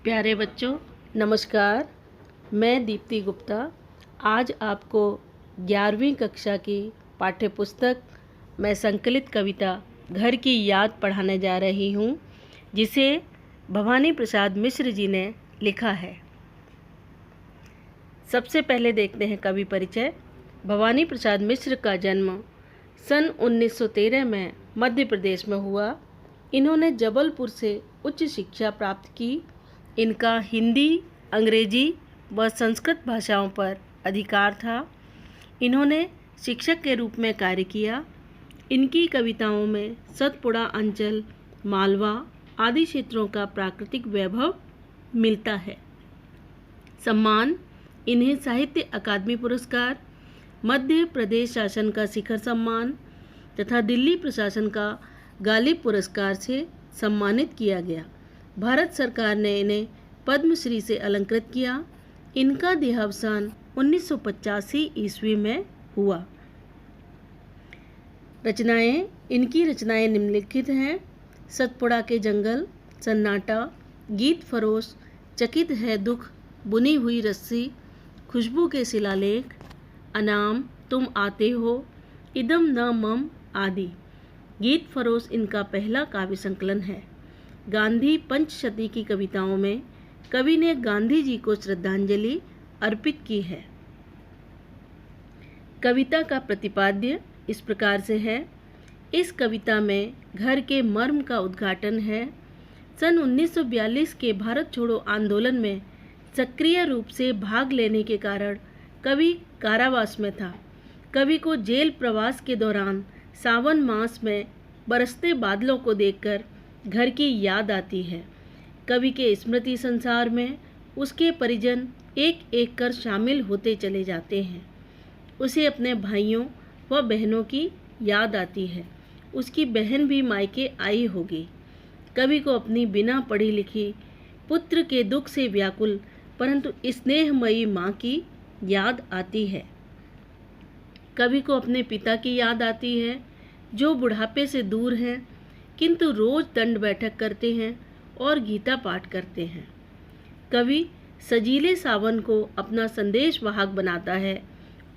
प्यारे बच्चों, नमस्कार। मैं दीप्ति गुप्ता आज आपको 11वीं कक्षा की पाठ्य पुस्तक में संकलित कविता घर की याद पढ़ाने जा रही हूँ, जिसे भवानी प्रसाद मिश्र जी ने लिखा है। सबसे पहले देखते हैं कवि परिचय। भवानी प्रसाद मिश्र का जन्म सन 1913 में मध्य प्रदेश में हुआ। इन्होंने जबलपुर से उच्च शिक्षा प्राप्त की। इनका हिंदी, अंग्रेजी व संस्कृत भाषाओं पर अधिकार था। इन्होंने शिक्षक के रूप में कार्य किया। इनकी कविताओं में सतपुड़ा अंचल, मालवा आदि क्षेत्रों का प्राकृतिक वैभव मिलता है। सम्मान: इन्हें साहित्य अकादमी पुरस्कार, मध्य प्रदेश शासन का शिखर सम्मान तथा दिल्ली प्रशासन का गालिब पुरस्कार से सम्मानित किया गया। भारत सरकार ने इन्हें पद्मश्री से अलंकृत किया। इनका देहावसान 1985 ईस्वी में हुआ। रचनाएं: इनकी रचनाएं निम्नलिखित हैं। सतपुड़ा के जंगल, सन्नाटा, गीत फरोश, चकित है दुख, बुनी हुई रस्सी, खुशबू के शिलालेख, अनाम, तुम आते हो, इदम न मम आदि। गीत फरोश इनका पहला काव्य संकलन है। गांधी पंचशती की कविताओं में कवि ने गांधी जी को श्रद्धांजलि अर्पित की है। कविता का प्रतिपाद्य इस प्रकार से है। इस कविता में घर के मर्म का उद्घाटन है। सन 1942 के भारत छोड़ो आंदोलन में सक्रिय रूप से भाग लेने के कारण कवि कारावास में था। कवि को जेल प्रवास के दौरान सावन मास में बरसते बादलों को देखकर घर की याद आती है। कवि के स्मृति संसार में उसके परिजन एक एक कर शामिल होते चले जाते हैं। उसे अपने भाइयों व बहनों की याद आती है। उसकी बहन भी मायके आई होगी। कवि को अपनी बिना पढ़ी लिखी पुत्र के दुख से व्याकुल परंतु स्नेहमयी माँ की याद आती है। कवि को अपने पिता की याद आती है, जो बुढ़ापे से दूर हैं किंतु रोज दंड बैठक करते हैं और गीता पाठ करते हैं। कवि सजीले सावन को अपना संदेश वाहक बनाता है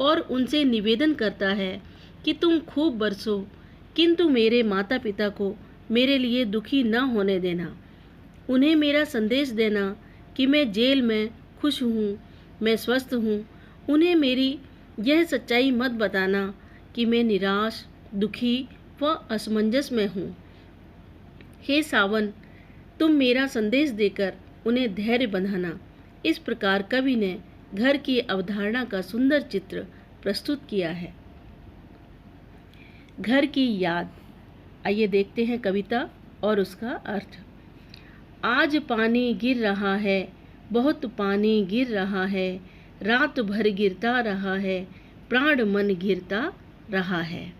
और उनसे निवेदन करता है कि तुम खूब बरसो किंतु मेरे माता पिता को मेरे लिए दुखी न होने देना। उन्हें मेरा संदेश देना कि मैं जेल में खुश हूँ, मैं स्वस्थ हूँ। उन्हें मेरी यह सच्चाई मत बताना कि मैं निराश, दुखी व असमंजस में हूँ। हे सावन, तुम मेरा संदेश देकर उन्हें धैर्य बंधाना। इस प्रकार कवि ने घर की अवधारणा का सुंदर चित्र प्रस्तुत किया है। घर की याद। आइए देखते हैं कविता और उसका अर्थ। आज पानी गिर रहा है, बहुत पानी गिर रहा है, रात भर गिरता रहा है, प्राण मन गिरता रहा है।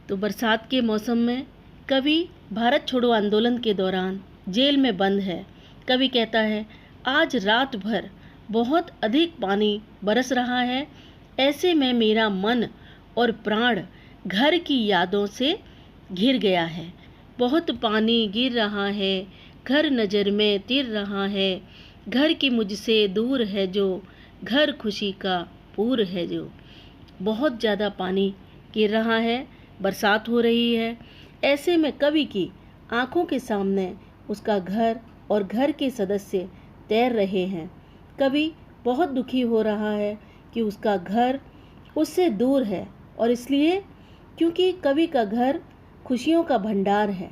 तो बरसात के मौसम में कवि भारत छोड़ो आंदोलन के दौरान जेल में बंद है। कवि कहता है, आज रात भर बहुत अधिक पानी बरस रहा है। ऐसे में मेरा मन और प्राण घर की यादों से घिर गया है। बहुत पानी गिर रहा है, घर नज़र में तिर रहा है, घर की मुझसे दूर है जो, घर खुशी का पूर है जो। बहुत ज़्यादा पानी गिर रहा है, बरसात हो रही है। ऐसे में कवि की आंखों के सामने उसका घर और घर के सदस्य तैर रहे हैं। कवि बहुत दुखी हो रहा है कि उसका घर उससे दूर है और इसलिए क्योंकि कवि का घर खुशियों का भंडार है।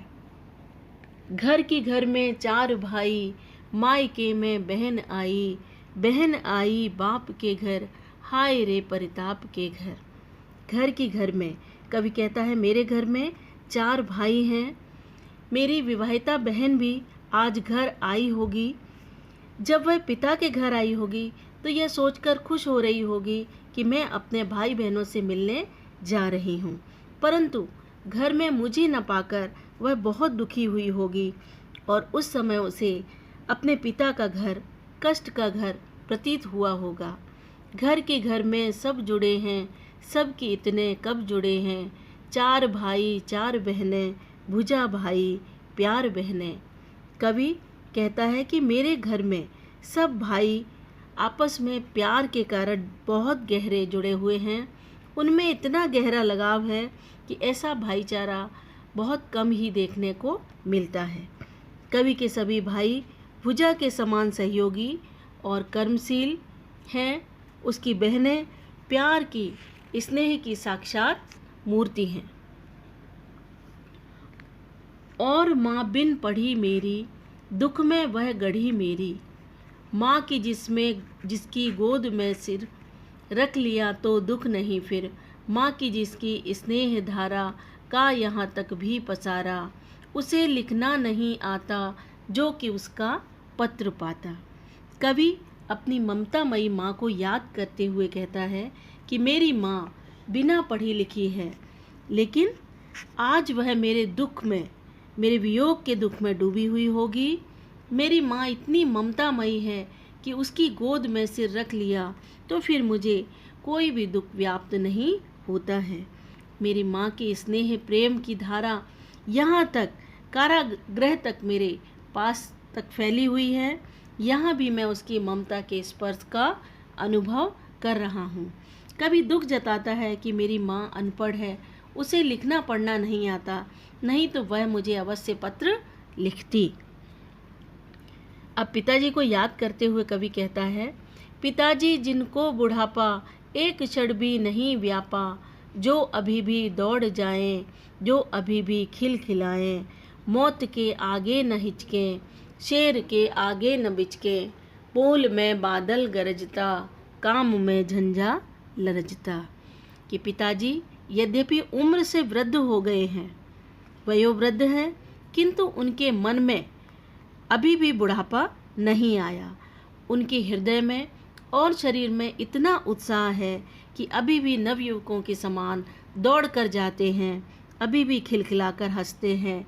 घर में 4 भाई, मायके में बहन आई बाप के घर, हाय रे परिताप के घर। घर में कवि कहता है, मेरे घर में 4 भाई हैं। मेरी विवाहिता बहन भी आज घर आई होगी। जब वह पिता के घर आई होगी तो यह सोचकर खुश हो रही होगी कि मैं अपने भाई बहनों से मिलने जा रही हूँ, परंतु घर में मुझे न पाकर वह बहुत दुखी हुई होगी और उस समय उसे अपने पिता का घर कष्ट का घर प्रतीत हुआ होगा। घर में सब जुड़े हैं, सबकी इतने कब जुड़े हैं, 4 भाई 4 बहनें, भुजा भाई प्यार बहनें। कवि कहता है कि मेरे घर में सब भाई आपस में प्यार के कारण बहुत गहरे जुड़े हुए हैं। उनमें इतना गहरा लगाव है कि ऐसा भाईचारा बहुत कम ही देखने को मिलता है। कवि के सभी भाई भुजा के समान सहयोगी और कर्मशील हैं। उसकी बहनें प्यार की, स्नेह की साक्षात मूर्ति हैं। और माँ बिन पढ़ी मेरी, दुख में वह गढ़ी मेरी। माँ की जिसकी गोद में सिर रख लिया तो दुख नहीं फिर। माँ की जिसकी स्नेह धारा का यहाँ तक भी पसारा। उसे लिखना नहीं आता जो कि उसका पत्र पाता। कवि अपनी ममतामयी माँ को याद करते हुए कहता है कि मेरी माँ बिना पढ़ी लिखी है, लेकिन आज वह मेरे दुख में, मेरे वियोग के दुख में डूबी हुई होगी। मेरी माँ इतनी ममतामयी है कि उसकी गोद में सिर रख लिया तो फिर मुझे कोई भी दुख व्याप्त नहीं होता है। मेरी माँ की स्नेह प्रेम की धारा यहाँ तक, कारागृह तक मेरे पास तक फैली हुई है। यहाँ भी मैं उसकी ममता के स्पर्श का अनुभव कर रहा हूँ। कभी दुख जताता है कि मेरी माँ अनपढ़ है, उसे लिखना पढ़ना नहीं आता, नहीं तो वह मुझे अवश्य पत्र लिखती। अब पिताजी को याद करते हुए कवि कहता है, पिताजी जिनको बुढ़ापा एक क्षण भी नहीं व्यापा, जो अभी भी दौड़ जाएं, जो अभी भी खिलखिलाएं, मौत के आगे न हिचकें, शेर के आगे न बिचकें, पोल में बादल गरजता, काम में झंझा लरजता। कि पिताजी यद्यपि उम्र से वृद्ध हो गए हैं, वयोवृद्ध हैं, किंतु उनके मन में अभी भी बुढ़ापा नहीं आया। उनके हृदय में और शरीर में इतना उत्साह है कि अभी भी नवयुवकों के समान दौड़ कर जाते हैं, अभी भी खिलखिलाकर हंसते हैं,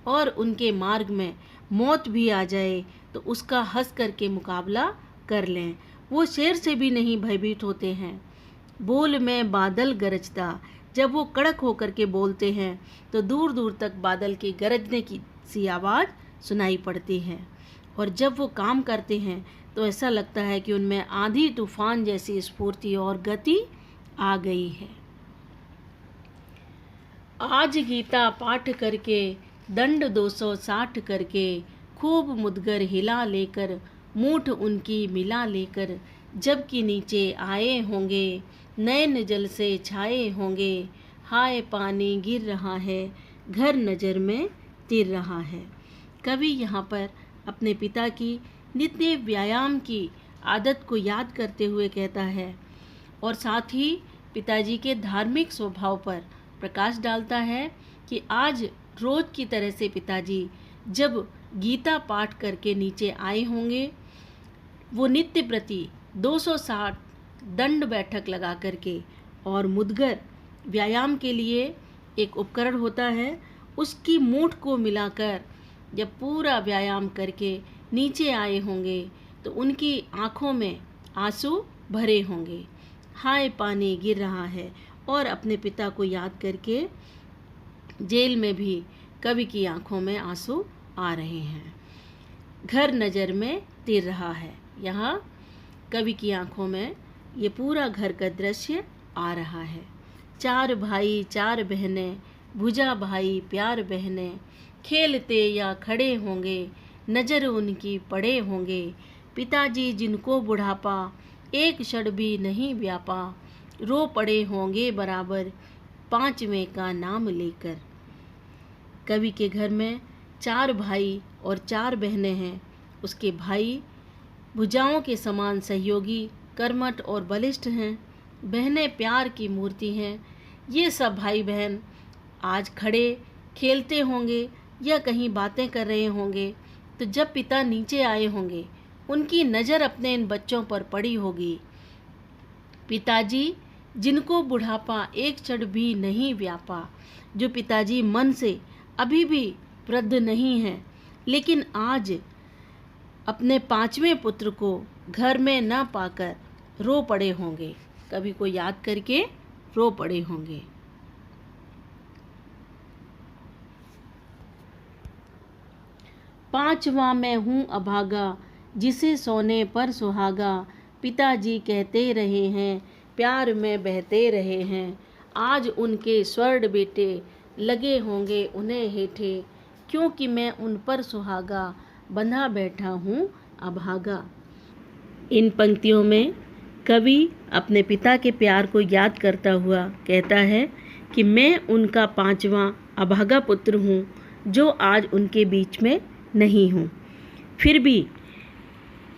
और उनके मार्ग में मौत भी आ जाए तो उसका हंस करके मुकाबला कर लें। वो शेर से भी नहीं भयभीत होते हैं। बोल में बादल गरजता, जब वो कड़क होकर के बोलते हैं तो दूर दूर तक बादल के गरजने की सी आवाज़ सुनाई पड़ती है। और जब वो काम करते हैं तो ऐसा लगता है कि उनमें आंधी तूफान जैसी स्फूर्ति और गति आ गई है। आज गीता पाठ करके, दंड 260 करके, खूब मुदगर हिला लेकर, मूठ उनकी मिला लेकर, जबकि नीचे आए होंगे, नैन जल से छाए होंगे, हाय पानी गिर रहा है, घर नज़र में तिर रहा है। कवि यहाँ पर अपने पिता की नित्य व्यायाम की आदत को याद करते हुए कहता है, और साथ ही पिताजी के धार्मिक स्वभाव पर प्रकाश डालता है कि आज रोज की तरह से पिताजी जब गीता पाठ करके नीचे आए होंगे, वो नित्य प्रति 260 दंड बैठक लगा करके, और मुदगर व्यायाम के लिए एक उपकरण होता है, उसकी मूठ को मिलाकर जब पूरा व्यायाम करके नीचे आए होंगे तो उनकी आँखों में आंसू भरे होंगे, हाय पानी गिर रहा है। और अपने पिता को याद करके जेल में भी कवि की आंखों में आंसू आ रहे हैं, घर नज़र में तिर रहा है। यहाँ कवि की आंखों में ये पूरा घर का दृश्य आ रहा है। 4 भाई 4 बहनें, भुजा भाई प्यार बहनें, खेलते या खड़े होंगे, नज़र उनकी पड़े होंगे, पिताजी जिनको बुढ़ापा एक क्षण भी नहीं व्यापा, रो पड़े होंगे बराबर 5वें का नाम लेकर। कवि के घर में 4 भाई और 4 बहनें हैं। उसके भाई भुजाओं के समान सहयोगी, कर्मठ और बलिष्ठ हैं। बहनें प्यार की मूर्ति हैं। ये सब भाई बहन आज खड़े खेलते होंगे या कहीं बातें कर रहे होंगे, तो जब पिता नीचे आए होंगे उनकी नज़र अपने इन बच्चों पर पड़ी होगी। पिताजी जिनको बुढ़ापा एक क्षण भी नहीं व्यापा, जो पिताजी मन से अभी भी वृद्ध नहीं हैं, लेकिन आज अपने 5वें पुत्र को घर में न पाकर रो पड़े होंगे, कवि को याद करके रो पड़े होंगे। पांचवा मैं हूँ अभागा, जिसे सोने पर सुहागा। पिताजी कहते रहे हैं, प्यार में बहते रहे हैं। आज उनके स्वर्ण बेटे लगे होंगे उन्हें हेठे, क्योंकि मैं उन पर सुहागा, बंधा बैठा हूँ अभागा। इन पंक्तियों में कवि अपने पिता के प्यार को याद करता हुआ कहता है कि मैं उनका पांचवा अभागा पुत्र हूँ, जो आज उनके बीच में नहीं हूँ। फिर भी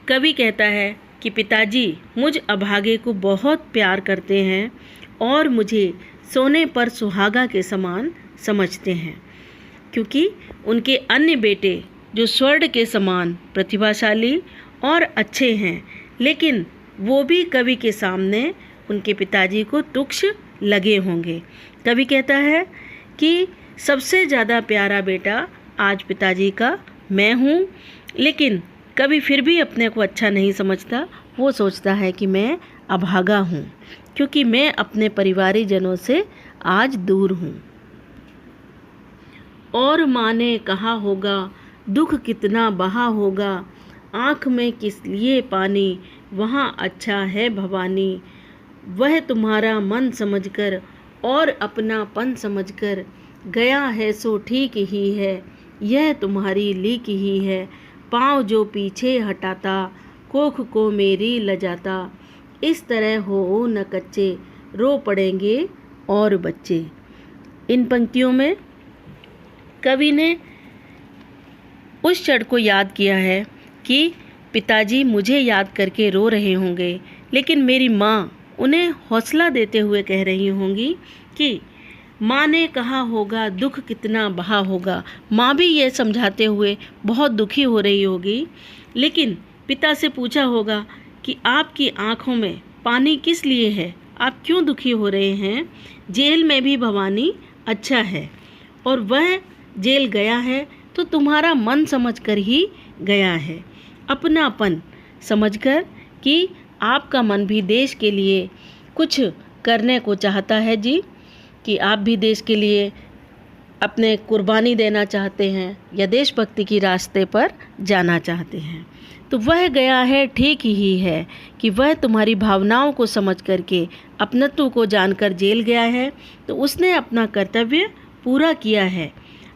कवि कहता है कि पिताजी मुझ अभागे को बहुत प्यार करते हैं और मुझे सोने पर सुहागा के समान समझते हैं, क्योंकि उनके अन्य बेटे जो स्वर्ण के समान प्रतिभाशाली और अच्छे हैं, लेकिन वो भी कवि के सामने उनके पिताजी को तुच्छ लगे होंगे। कवि कहता है कि सबसे ज़्यादा प्यारा बेटा आज पिताजी का मैं हूँ, लेकिन कवि फिर भी अपने को अच्छा नहीं समझता। वो सोचता है कि मैं अभागा हूँ, क्योंकि मैं अपने परिवारीजनों से आज दूर हूँ। और माँ ने कहा होगा, दुख कितना बहा होगा, आँख में किस लिए पानी, वहाँ अच्छा है भवानी। वह तुम्हारा मन समझकर और अपनापन समझकर गया है सो ठीक ही है, यह तुम्हारी लीक ही है। पाँव जो पीछे हटाता, कोख को मेरी लजाता, इस तरह हो न कच्चे, रो पड़ेंगे और बच्चे। इन पंक्तियों में कवि ने उस क्षण को याद किया है कि पिताजी मुझे याद करके रो रहे होंगे, लेकिन मेरी माँ उन्हें हौसला देते हुए कह रही होंगी कि माँ ने कहा होगा दुख कितना बहा होगा। माँ भी ये समझाते हुए बहुत दुखी हो रही होगी, लेकिन पिता से पूछा होगा कि आपकी आँखों में पानी किस लिए है, आप क्यों दुखी हो रहे हैं। जेल में भी भवानी अच्छा है, और वह जेल गया है तो तुम्हारा मन समझकर ही गया है, अपनापन समझकर कि आपका मन भी देश के लिए कुछ करने को चाहता है जी, कि आप भी देश के लिए अपने कुर्बानी देना चाहते हैं या देशभक्ति की रास्ते पर जाना चाहते हैं। तो वह गया है ठीक ही है कि वह तुम्हारी भावनाओं को समझ करके अपनत्व को जानकर जेल गया है, तो उसने अपना कर्तव्य पूरा किया है।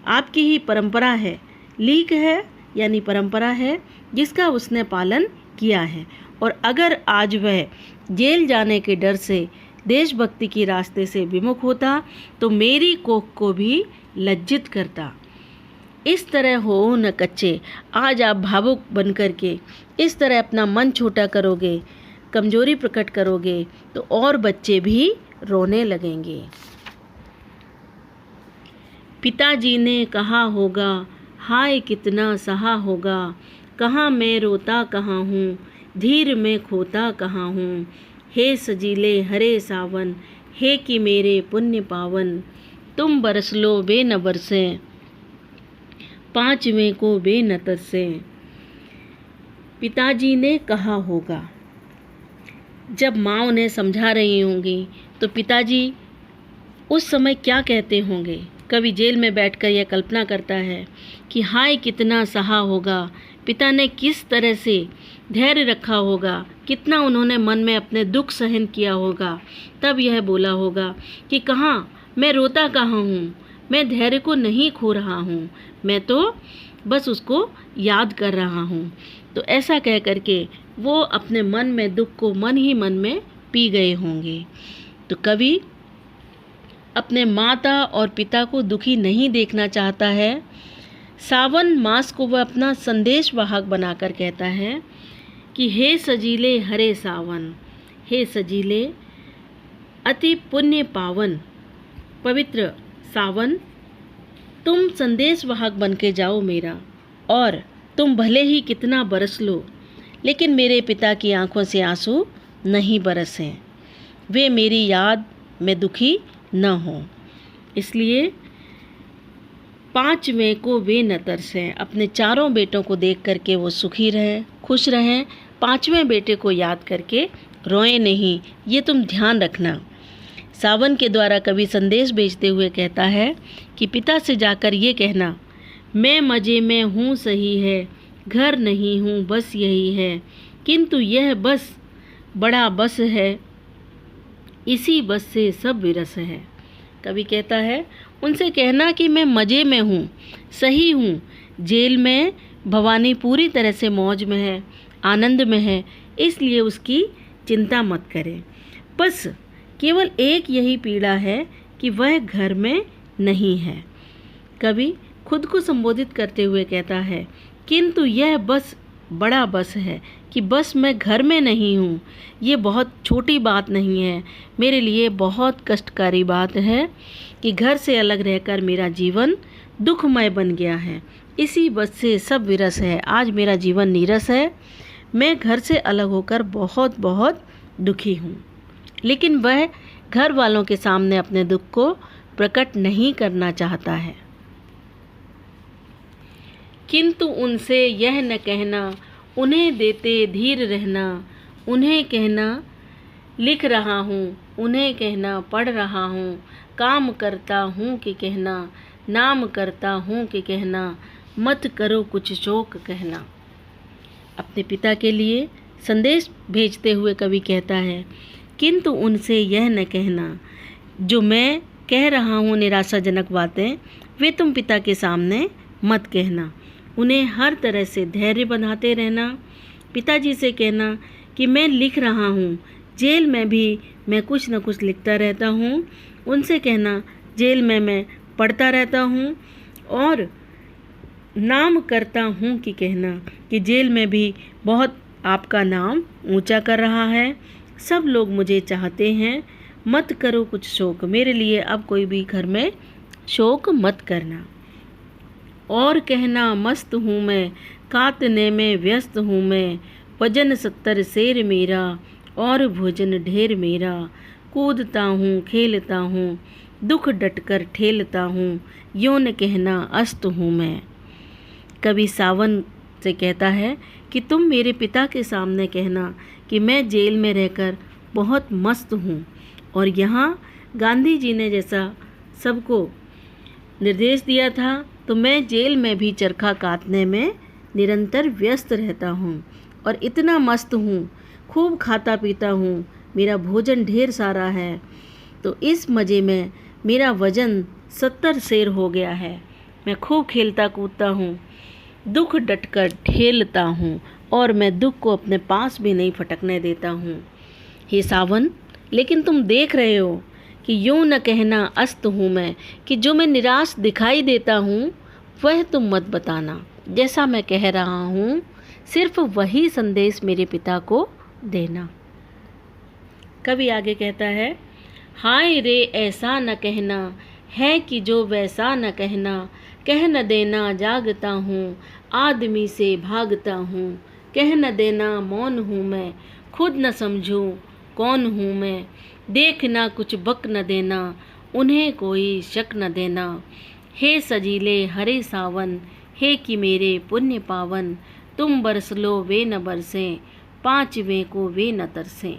आपकी ही परंपरा है, लीक है यानी परंपरा है, जिसका उसने पालन किया है। और अगर आज वह जेल जाने के डर से देशभक्ति की रास्ते से विमुख होता तो मेरी कोख को भी लज्जित करता। इस तरह हो न कच्चे, आज आप भावुक बन करके इस तरह अपना मन छोटा करोगे, कमजोरी प्रकट करोगे, तो और बच्चे भी रोने लगेंगे। पिताजी ने कहा होगा, हाय कितना सहा होगा, कहाँ मैं रोता कहाँ हूँ, धीर में खोता कहाँ हूँ। हे सजीले हरे सावन, हे कि मेरे पुण्य पावन, तुम बरस लो बे न बरसें, पाँचवें को बे न तरसें। पिताजी ने कहा होगा, जब माँ उन्हें समझा रही होंगी तो पिताजी उस समय क्या कहते होंगे। कवि जेल में बैठकर यह कल्पना करता है कि हाय कितना सहा होगा, पिता ने किस तरह से धैर्य रखा होगा, कितना उन्होंने मन में अपने दुख सहन किया होगा। तब यह बोला होगा कि कहाँ मैं रोता कहाँ हूँ, मैं धैर्य को नहीं खो रहा हूँ, मैं तो बस उसको याद कर रहा हूँ। तो ऐसा कह करके वो अपने मन में दुख को मन ही मन में पी गए होंगे। तो कवि अपने माता और पिता को दुखी नहीं देखना चाहता है। सावन मास को वह अपना संदेश वाहक बनाकर कहता है कि हे सजीले हरे सावन, हे सजीले अति पुण्य पावन पवित्र सावन, तुम संदेश वाहक बन के जाओ मेरा, और तुम भले ही कितना बरस लो, लेकिन मेरे पिता की आंखों से आंसू नहीं बरसें, वे मेरी याद में दुखी न हों। इसलिए पाँचवें को वे न तरसें, अपने चारों बेटों को देख करके वो सुखी रहें, खुश रहें। पाँचवें बेटे को याद करके रोएं नहीं, ये तुम ध्यान रखना। सावन के द्वारा कवि संदेश भेजते हुए कहता है कि पिता से जाकर ये कहना, मैं मज़े में हूँ सही है, घर नहीं हूँ बस यही है, किंतु यह बस बड़ा बस है, इसी बस से सब विरस है। कवि कहता है उनसे कहना कि मैं मज़े में हूँ, सही हूँ, जेल में भवानी पूरी तरह से मौज में है, आनंद में है, इसलिए उसकी चिंता मत करें। बस केवल एक यही पीड़ा है कि वह घर में नहीं है। कवि खुद को संबोधित करते हुए कहता है किंतु यह बस बड़ा बस है कि बस मैं घर में नहीं हूँ। ये बहुत छोटी बात नहीं है, मेरे लिए बहुत कष्टकारी बात है कि घर से अलग रहकर मेरा जीवन दुखमय बन गया है, इसी बस से सब विरस है। आज मेरा जीवन नीरस है, मैं घर से अलग होकर बहुत बहुत दुखी हूँ। लेकिन वह घर वालों के सामने अपने दुख को प्रकट नहीं करना चाहता है। किंतु उनसे यह न कहना, उन्हें देते धीर रहना, उन्हें कहना लिख रहा हूँ, उन्हें कहना पढ़ रहा हूँ, काम करता हूँ कि कहना, नाम करता हूँ कि कहना, मत करो कुछ शोक कहना। अपने पिता के लिए संदेश भेजते हुए कवि कहता है किंतु उनसे यह न कहना, जो मैं कह रहा हूँ निराशाजनक बातें, वे तुम पिता के सामने मत कहना। उन्हें हर तरह से धैर्य बंधाते रहना। पिताजी से कहना कि मैं लिख रहा हूँ, जेल में भी मैं कुछ न कुछ लिखता रहता हूँ। उनसे कहना जेल में मैं पढ़ता रहता हूँ और नाम करता हूँ कि कहना कि जेल में भी बहुत आपका नाम ऊंचा कर रहा है, सब लोग मुझे चाहते हैं, मत करो कुछ शोक, मेरे लिए अब कोई भी घर में शोक मत करना। और कहना मस्त हूँ मैं, कातने में व्यस्त हूँ मैं, वजन 70 शेर मेरा और भोजन ढेर मेरा, कूदता हूँ खेलता हूँ, दुख डटकर ठेलता हूँ, यूं न कहना अस्त हूँ मैं। कवि सावन से कहता है कि तुम मेरे पिता के सामने कहना कि मैं जेल में रहकर बहुत मस्त हूँ, और यहाँ गांधी जी ने जैसा सबको निर्देश दिया था तो मैं जेल में भी चरखा काटने में निरंतर व्यस्त रहता हूँ और इतना मस्त हूँ, खूब खाता पीता हूँ, मेरा भोजन ढेर सारा है, तो इस मज़े में मेरा वज़न 70 शेर हो गया है। मैं खूब खेलता कूदता हूँ, दुख डटकर ठेलता हूँ और मैं दुख को अपने पास भी नहीं फटकने देता हूँ। हे सावन, लेकिन तुम देख रहे हो कि यूं न कहना अस्त हूँ मैं, कि जो मैं निराश दिखाई देता हूँ वह तुम मत बताना, जैसा मैं कह रहा हूँ सिर्फ वही संदेश मेरे पिता को देना। कवि आगे कहता है हाय रे ऐसा न कहना, है कि जो वैसा न कहना, कह न देना जागता हूँ, आदमी से भागता हूँ, कह न देना मौन हूँ मैं, खुद न समझूँ कौन हूँ मैं, देखना कुछ बक न देना, उन्हें कोई शक न देना। हे सजीले हरे सावन, हे कि मेरे पुण्य पावन, तुम बरस लो वे न बरसें, पाँचवें को वे न तरसें।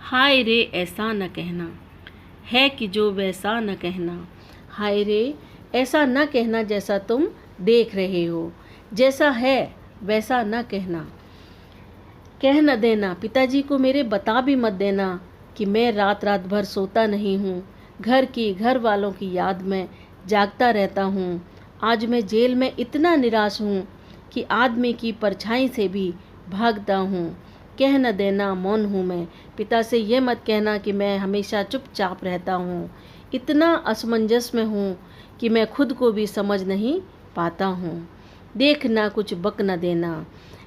हाय रे ऐसा न कहना, है कि जो वैसा न कहना, हाय रे ऐसा न कहना जैसा तुम देख रहे हो, जैसा है वैसा न कहना। कह न देना, पिताजी को मेरे बता भी मत देना कि मैं रात रात भर सोता नहीं हूँ, घर वालों की याद में जागता रहता हूँ। आज मैं जेल में इतना निराश हूँ कि आदमी की परछाई से भी भागता हूँ। कह न देना मौन हूँ मैं, पिता से यह मत कहना कि मैं हमेशा चुपचाप रहता हूँ। इतना असमंजस में हूँ कि मैं खुद को भी समझ नहीं पाता हूँ। देखना कुछ बक न देना,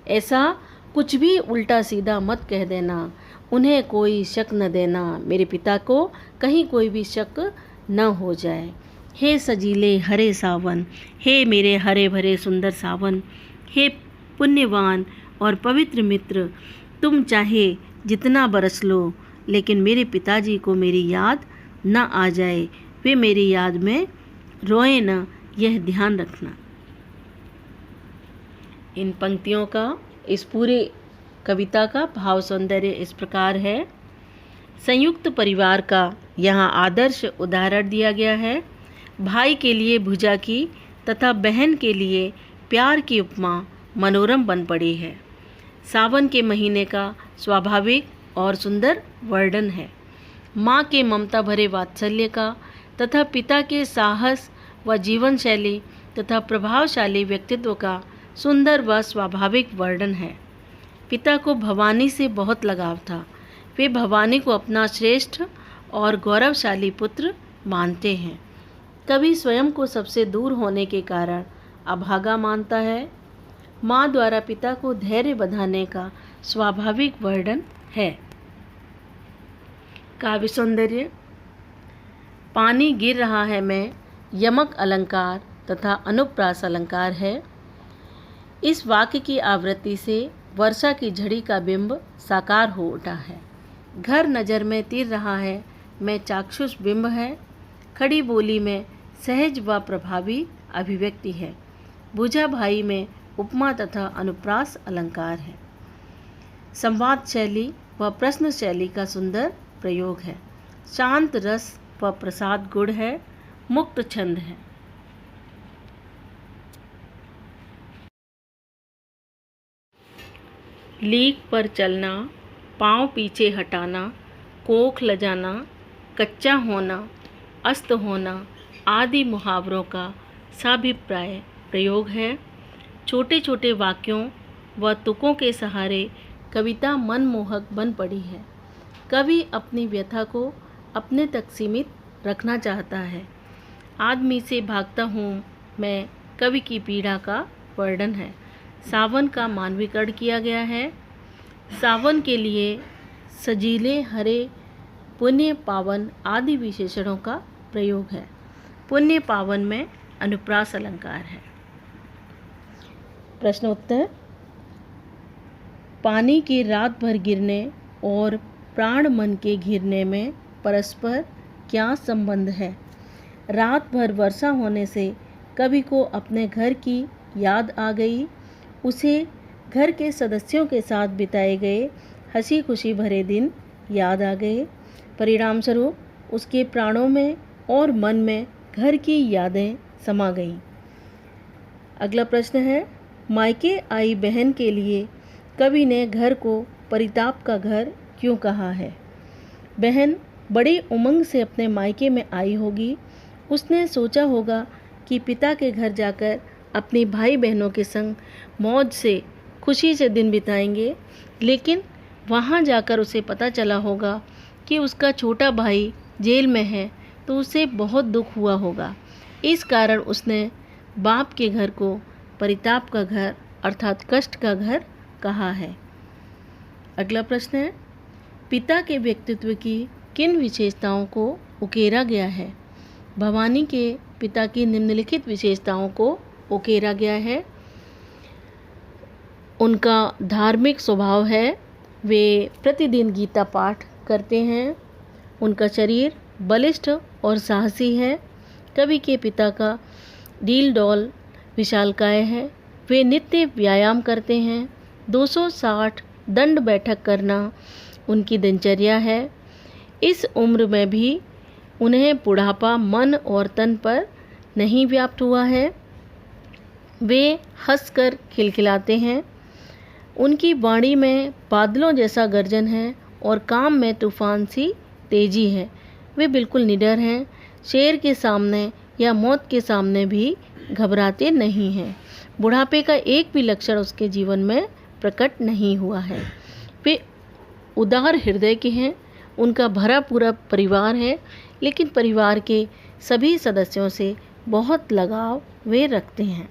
ऐसा कुछ भी उल्टा सीधा मत कह देना, उन्हें कोई शक न देना, मेरे पिता को कहीं कोई भी शक न हो जाए। हे सजीले हरे सावन, हे मेरे हरे भरे सुंदर सावन, हे पुण्यवान और पवित्र मित्र, तुम चाहे जितना बरस लो, लेकिन मेरे पिताजी को मेरी याद न आ जाए, वे मेरी याद में रोए न, यह ध्यान रखना। इन पंक्तियों का, इस पूरे कविता का भाव सौंदर्य इस प्रकार है। संयुक्त परिवार का यहाँ आदर्श उदाहरण दिया गया है। भाई के लिए भुजा की तथा बहन के लिए प्यार की उपमा मनोरम बन पड़ी है। सावन के महीने का स्वाभाविक और सुंदर वर्णन है। माँ के ममता भरे वात्सल्य का तथा पिता के साहस व जीवन शैली तथा प्रभावशाली व्यक्तित्व का सुंदर व स्वाभाविक वर्णन है। पिता को भवानी से बहुत लगाव था। वे भवानी को अपना श्रेष्ठ और गौरवशाली पुत्र मानते हैं। कवि स्वयं को सबसे दूर होने के कारण अभागा मानता है। माँ द्वारा पिता को धैर्य बंधाने का स्वाभाविक वर्णन है। काव्य सौंदर्य। पानी गिर रहा है में यमक अलंकार तथा अनुप्रास अलंकार है। इस वाक्य की आवृत्ति से वर्षा की झड़ी का बिंब साकार हो उठा है। घर नज़र में तीर रहा है में चाक्षुष बिंब है। खड़ी बोली में सहज व प्रभावी अभिव्यक्ति है। बुझा भाई में उपमा तथा अनुप्रास अलंकार है। संवाद शैली व प्रश्न शैली का सुंदर प्रयोग है। शांत रस व प्रसाद गुण है। मुक्त छंद है। लीक पर चलना, पाँव पीछे हटाना, कोख लजाना, कच्चा होना, अस्त होना आदि मुहावरों का साभिप्राय प्रयोग है। छोटे छोटे वाक्यों व तुकों के सहारे कविता मनमोहक बन पड़ी है। कवि अपनी व्यथा को अपने तक सीमित रखना चाहता है। आदमी से भागता हूँ मैं कवि की पीड़ा का वर्णन है। सावन का मानवीकरण किया गया है। सावन के लिए सजीले, हरे, पुण्य, पावन आदि विशेषणों का प्रयोग है। पुण्य पावन में अनुप्रास अलंकार है। प्रश्नोत्तर। पानी की रात भर गिरने और प्राण मन के घिरने में परस्पर क्या संबंध है? रात भर वर्षा होने से कवि को अपने घर की याद आ गई। उसे घर के सदस्यों के साथ बिताए गए हंसी खुशी भरे दिन याद आ गए। परिणाम स्वरूप उसके प्राणों में और मन में घर की यादें समा गईं। अगला प्रश्न है, मायके आई बहन के लिए कवि ने घर को परिताप का घर क्यों कहा है? बहन बड़ी उमंग से अपने मायके में आई होगी। उसने सोचा होगा कि पिता के घर जाकर अपनी भाई बहनों के संग मौज से खुशी से दिन बिताएंगे, लेकिन वहाँ जाकर उसे पता चला होगा कि उसका छोटा भाई जेल में है, तो उसे बहुत दुख हुआ होगा। इस कारण उसने बाप के घर को परिताप का घर अर्थात कष्ट का घर कहा है। अगला प्रश्न है, पिता के व्यक्तित्व की किन विशेषताओं को उकेरा गया है? भवानी के पिता की निम्नलिखित विशेषताओं को उकेरा गया है। उनका धार्मिक स्वभाव है। वे प्रतिदिन गीता पाठ करते हैं। उनका शरीर बलिष्ठ और साहसी है। कवि के पिता का डील डौल विशालकाय है। वे नित्य व्यायाम करते हैं। 260 दंड बैठक करना उनकी दिनचर्या है। इस उम्र में भी उन्हें बुढ़ापा मन और तन पर नहीं व्याप्त हुआ है। वे हंसकर खिलखिलाते हैं। उनकी वाणी में बादलों जैसा गर्जन है और काम में तूफान सी तेजी है। वे बिल्कुल निडर हैं। शेर के सामने या मौत के सामने भी घबराते नहीं हैं। बुढ़ापे का एक भी लक्षण उसके जीवन में प्रकट नहीं हुआ है। वे उदार हृदय के हैं। उनका भरा पूरा परिवार है, लेकिन परिवार के सभी सदस्यों से बहुत लगाव वे रखते हैं।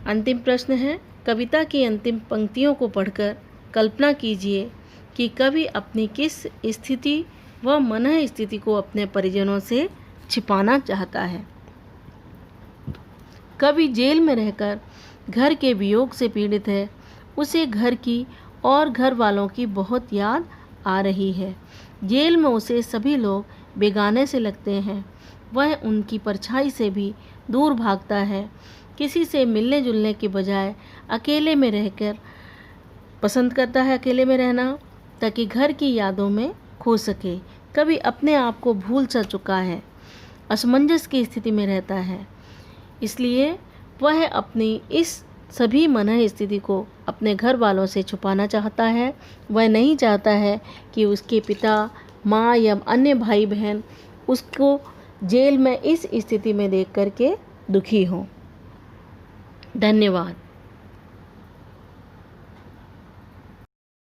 अंतिम प्रश्न है, कविता की अंतिम पंक्तियों को पढ़कर कल्पना कीजिए कि कवि अपनी किस स्थिति व मनः स्थिति को अपने परिजनों से छिपाना चाहता है। कवि जेल में रहकर घर के वियोग से पीड़ित है। उसे घर की और घर वालों की बहुत याद आ रही है। जेल में उसे सभी लोग बेगाने से लगते हैं। वह उनकी परछाई से भी दूर भागता है। किसी से मिलने जुलने के बजाय अकेले में रहकर पसंद करता है अकेले में रहना, ताकि घर की यादों में खो सके। कवि अपने आप को भूल सा चुका है, असमंजस की स्थिति में रहता है। इसलिए वह अपनी इस सभी मनः स्थिति को अपने घर वालों से छुपाना चाहता है। वह नहीं चाहता है कि उसके पिता, माँ या अन्य भाई बहन उसको जेल में इस स्थिति में देख करके दुखी हों। धन्यवाद।